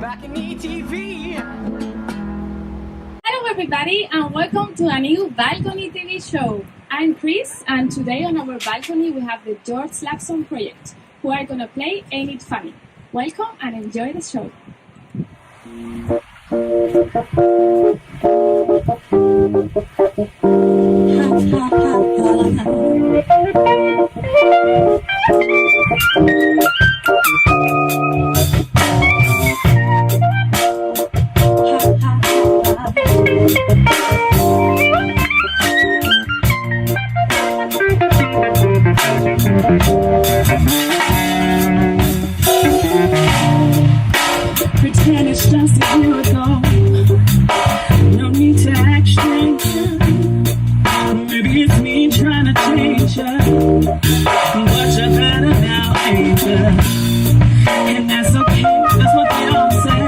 BalconyTV. Hello everybody and welcome to a new Balcony TV show. I'm Chris and today on our balcony we have the George Lacson Project who are gonna play Ain't It Funny. Welcome and enjoy the show. Pretend it's just a year ago. No need to act strange. Maybe it's me trying to change you, but you're better now, ain't you? And that's okay, that's what they all say.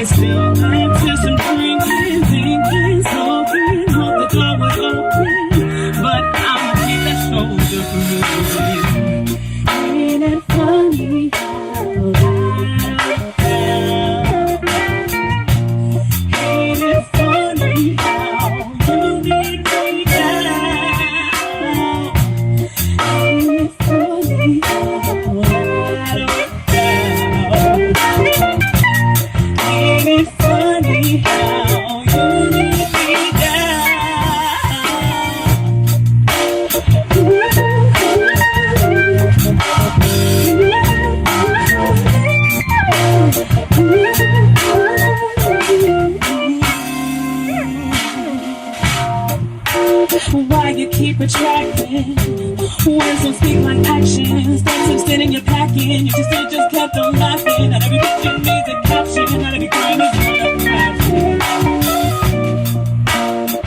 It's still led to some drinking, thinking, smoking, hope the door would open, but I'ma keep that shoulder free. Ain't it funny how why you keep attracting words don't speak like actions. Thanks for sitting your packing. You just kept on laughing. Not every picture needs a caption. Not every crime is worth a caption.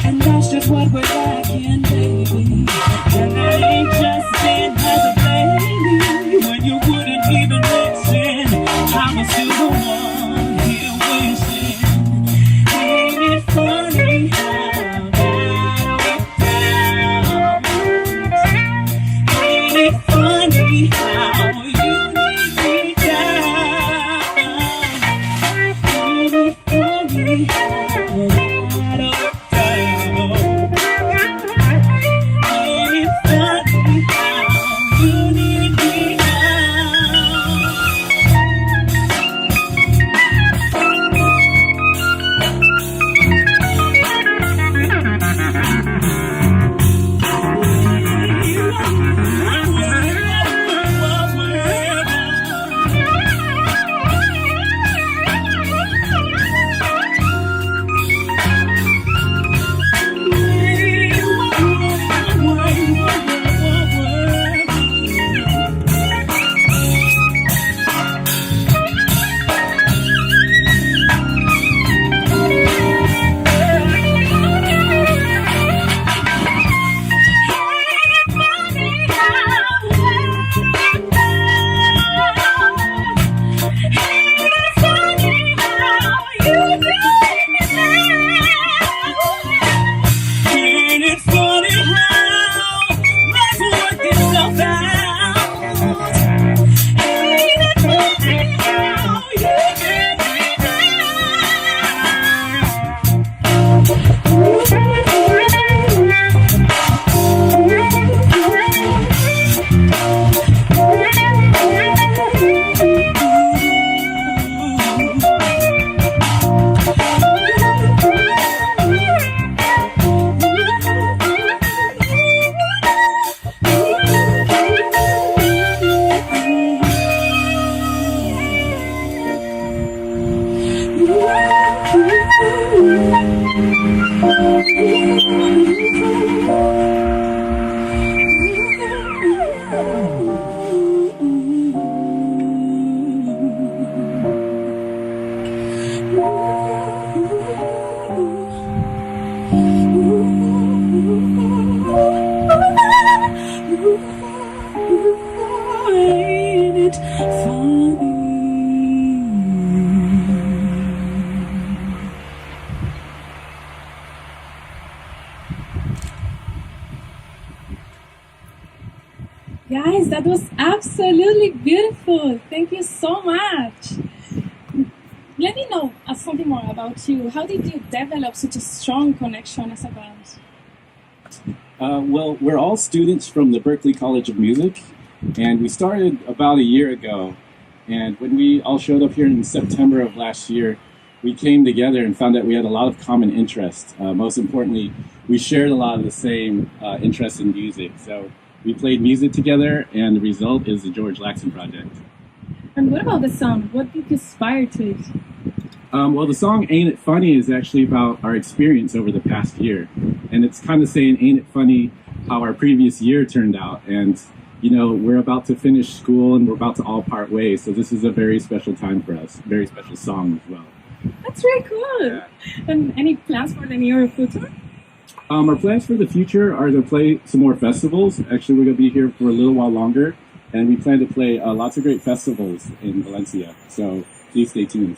And that's just what we're lacking, baby. And that ain't just been as a baby. When you wouldn't even listen, I was still the one here wishing. Ain't it funny how funny how you need me down. Ain't it funny how I don't down. Ain't it funny how you need me Guys, that was absolutely beautiful. Thank you so much. Let me know something more about you. How did you develop such a strong connection as a band? Well, we're all students from the Berklee College of Music, and we started about a year ago. And when we all showed up here in September of last year, we came together and found that we had a lot of common interests. Most importantly, we shared a lot of the same interests in music. So we played music together, and the result is the George Lacson Project. And what about the song? What did you inspire to it? Well, the song Ain't It Funny is actually about our experience over the past year. And it's kind of saying, ain't it funny how our previous year turned out? And, you know, we're about to finish school and we're about to all part ways. So this is a very special time for us, very special song as well. That's really cool. Yeah. And any plans for the near future? Our plans for the future are to play some more festivals. Actually, we're going to be here for a little while longer. And we plan to play lots of great festivals in Valencia. So please stay tuned.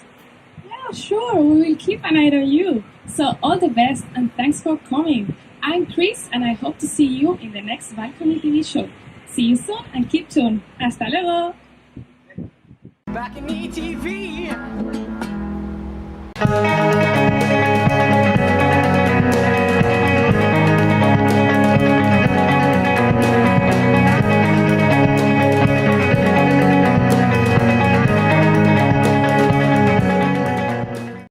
Yeah, sure. We will keep an eye on you. So all the best and thanks for coming. I'm Chris and I hope to see you in the next Balcony TV show. See you soon and keep tuned. Hasta luego. BalconyTV.